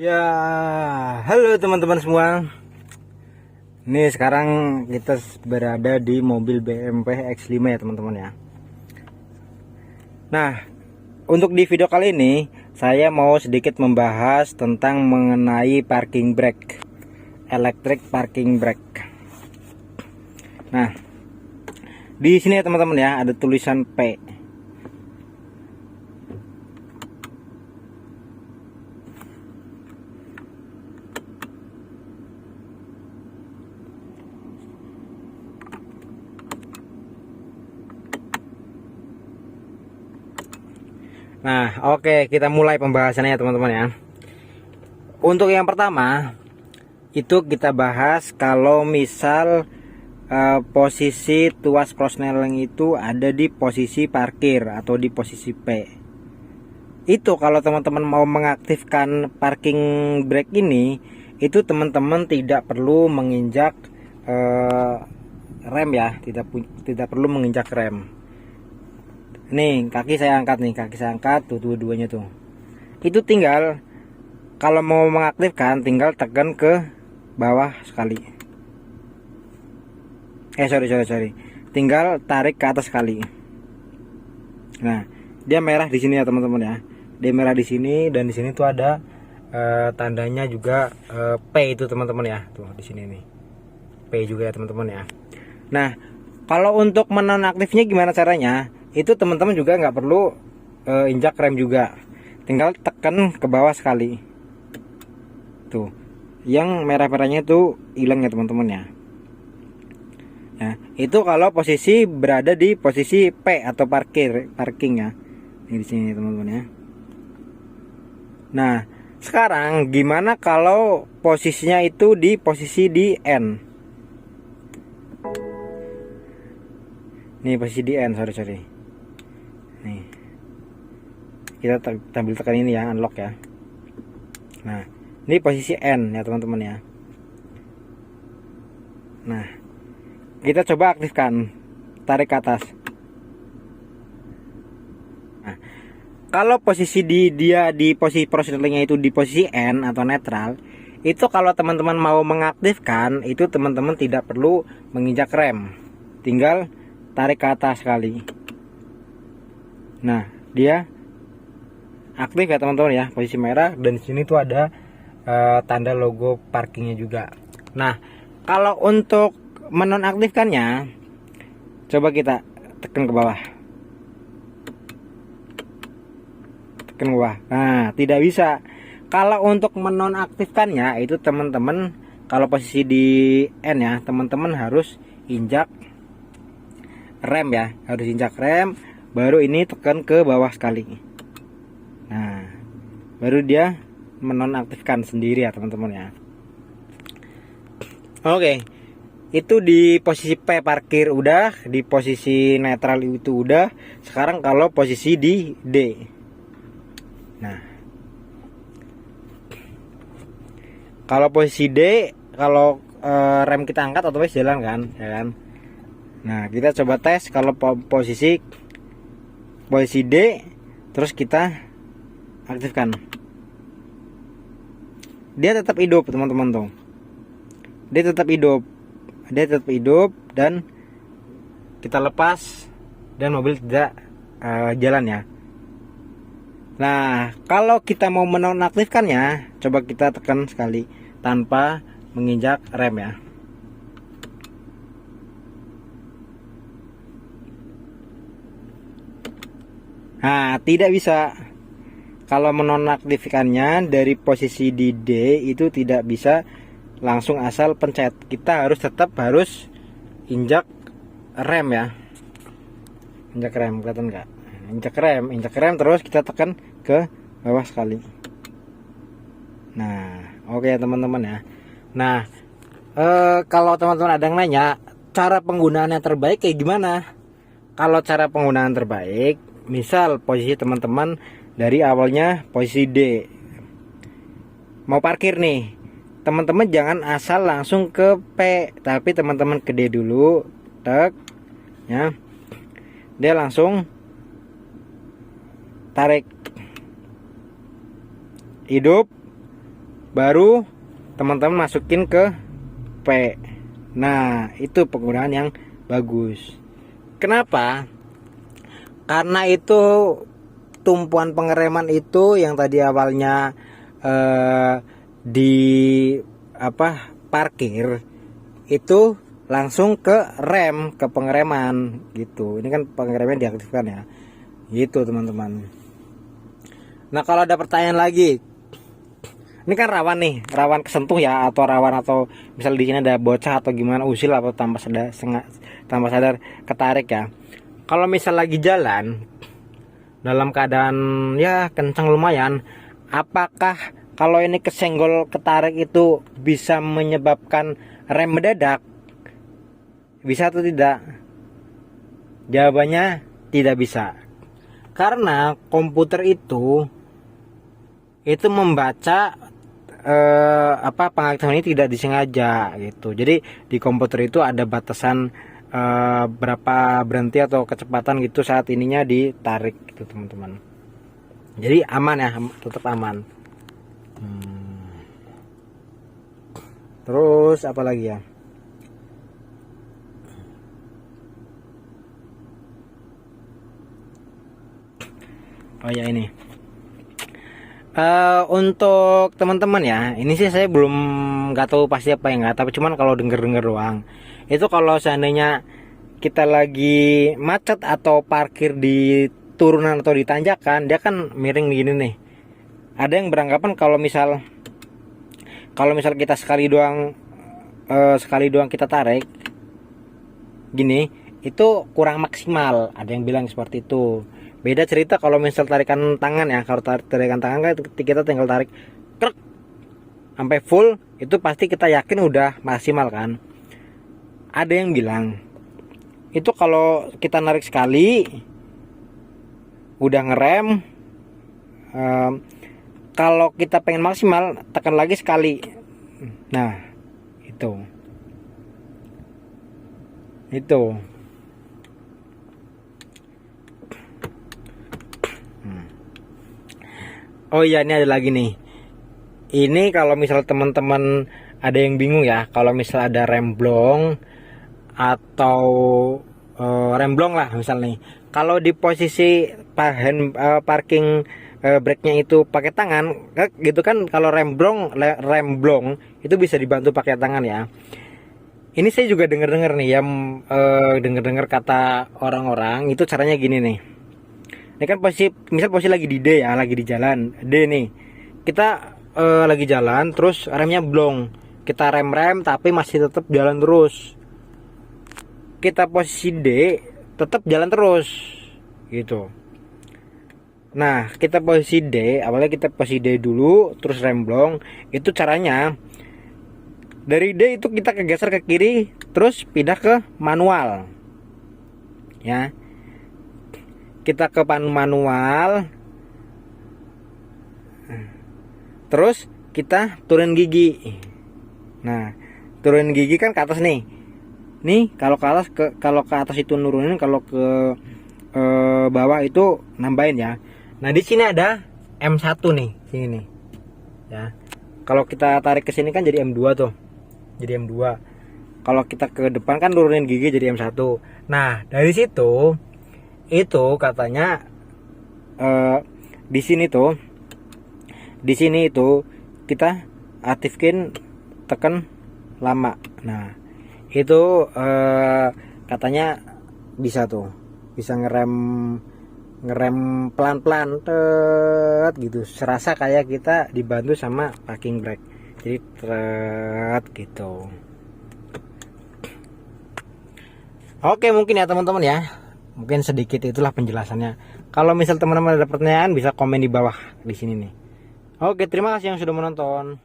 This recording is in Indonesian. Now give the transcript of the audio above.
Ya, halo teman-teman semua. Nih sekarang kita berada di mobil BMW X5 ya teman-teman ya. Nah, untuk di video kali ini saya mau sedikit membahas tentang mengenai parking brake, electric parking brake. Nah, di sini ya teman-teman ya ada tulisan P. Nah, oke, kita mulai pembahasannya ya teman-teman ya. Untuk yang pertama, itu kita bahas kalau misal posisi tuas crossnelling itu ada di posisi parkir atau di posisi P. Itu kalau teman-teman mau mengaktifkan parking brake ini, itu teman-teman tidak perlu menginjak rem ya, tidak perlu menginjak rem. Nih kaki saya angkat tuh dua-duanya tuh. Itu tinggal kalau mau mengaktifkan tinggal tekan ke bawah sekali. Sorry. Tinggal tarik ke atas sekali. Nah, dia merah di sini ya teman-teman ya. Dia merah di sini dan di sini tuh ada tandanya juga P itu teman-teman ya. Tuh di sini nih. P juga ya teman-teman ya. Nah, kalau untuk menonaktifnya gimana caranya? Itu teman-teman juga nggak perlu injak rem juga. Tinggal tekan ke bawah sekali. Tuh. Yang merah-merahnya itu hilang ya teman-teman ya. Ya, itu kalau posisi berada di posisi P atau parking ya. Ini di sini teman-teman ya. Nah, sekarang gimana kalau posisinya itu di posisi di N? Nih posisi di N, sorry. Nih. Kita sambil tekan ini ya, unlock ya. Nah, ini posisi N ya teman-teman ya. Nah, kita coba aktifkan, tarik ke atas. Nah, kalau posisi dia di posisi prosedurnya itu di posisi N atau netral, itu kalau teman-teman mau mengaktifkan itu teman-teman tidak perlu menginjak rem, tinggal tarik ke atas sekali. Nah, dia aktif ya teman-teman ya, posisi merah, dan di sini tuh ada tanda logo parkingnya juga. Nah, kalau untuk menonaktifkannya, coba kita tekan ke bawah. Nah, tidak bisa. Kalau untuk menonaktifkannya itu teman-teman kalau posisi di N ya, teman-teman harus injak rem ya, harus injak rem, baru ini tekan ke bawah sekali. Nah, baru dia menonaktifkan sendiri ya teman-teman ya. Oke, itu di posisi P parkir udah, di posisi netral itu udah. Sekarang kalau posisi di D. Nah, kalau posisi D, kalau rem kita angkat otomatis jalan kan, ya kan? Nah, kita coba tes kalau posisi D, terus kita aktifkan. Dia tetap hidup, teman-teman tuh. Dia tetap hidup dan kita lepas dan mobil tidak jalan ya. Nah, kalau kita mau menonaktifkannya, coba kita tekan sekali tanpa menginjak rem ya. Nah, tidak bisa. Kalau menonaktifkannya dari posisi di D itu tidak bisa langsung asal pencet. Kita tetap harus injak rem ya. Injak rem, kelihatan nggak? Injak rem terus kita tekan ke bawah sekali. Nah, oke teman-teman ya. Nah, kalau teman-teman ada yang nanya cara penggunaannya terbaik kayak gimana? Kalau cara penggunaan terbaik, misal posisi teman-teman dari awalnya posisi D, mau parkir nih, teman-teman jangan asal langsung ke P, tapi teman-teman ke D dulu, tek, ya, dia langsung tarik, hidup, baru teman-teman masukin ke P. Nah, itu penggunaan yang bagus. Kenapa? Karena itu tumpuan pengereman itu yang tadi awalnya di parkir itu langsung ke rem, ke pengereman gitu. Ini kan pengereman diaktifkan ya. Gitu teman-teman. Nah, kalau ada pertanyaan lagi, ini kan rawan nih, rawan kesentuh ya, atau rawan atau misal di sini ada bocah atau gimana, usil atau tanpa sadar ketarik ya. Kalau misal lagi jalan dalam keadaan ya kencang lumayan, apakah kalau ini kesenggol ketarik itu bisa menyebabkan rem mendadak? Bisa atau tidak? Jawabannya tidak bisa. Karena komputer itu membaca pengaktifan ini tidak disengaja gitu. Jadi di komputer itu ada batasan berapa berhenti atau kecepatan gitu saat ininya ditarik gitu teman-teman. Jadi aman ya, tetap aman. Terus apa lagi ya? Oh ya, ini untuk teman-teman ya, ini sih saya belum nggak tahu pasti apa yang nggak, tapi cuman kalau denger doang. Itu kalau seandainya kita lagi macet atau parkir di turunan atau di tanjakan, dia kan miring begini nih. Ada yang beranggapan kalau misal kita sekali doang kita tarik gini, itu kurang maksimal. Ada yang bilang seperti itu. Beda cerita kalau misal tarikan tangan ya. Kalau tarikan tangan kan kita tinggal tarik krek sampai full, itu pasti kita yakin udah maksimal kan. Ada yang bilang itu kalau kita narik sekali udah ngerem, kalau kita pengen maksimal tekan lagi sekali. Nah, itu oh iya, ini ada lagi nih. Ini kalau misal teman-teman ada yang bingung ya, kalau misal ada remblong atau remblong lah misal nih, kalau di posisi parking brake-nya itu pakai tangan gitu kan, kalau remblong itu bisa dibantu pakai tangan ya. Ini saya juga dengar nih ya, dengar kata orang-orang itu caranya gini nih. Ini kan posisi lagi di D ya, lagi di jalan D nih. Kita lagi jalan terus remnya blong. Kita rem tapi masih tetap jalan terus. Kita posisi D tetap jalan terus gitu. Nah, kita posisi D, awalnya kita posisi D dulu terus rem blong. Itu caranya dari D itu kita kegeser ke kiri terus pindah ke manual. Ya. Kita ke manual, terus kita turun gigi. Nah, turun gigi kan ke atas nih. Nih kalau ke atas itu nurunin, kalau ke bawah itu nambahin ya. Nah, di sini ada M1 nih, sini nih. Ya. Kalau kita tarik ke sini kan jadi M2 tuh. Jadi M2. Kalau kita ke depan kan nurunin gigi jadi M1. Nah, dari situ itu katanya di sini itu kita aktifkan tekan lama. Nah, itu katanya bisa ngerem pelan-pelan gitu, serasa kayak kita dibantu sama parking brake. Jadi gitu. Oke, mungkin ya teman-teman ya. Mungkin sedikit itulah penjelasannya. Kalau misal teman-teman ada pertanyaan bisa komen di bawah di sini nih. Oke, terima kasih yang sudah menonton.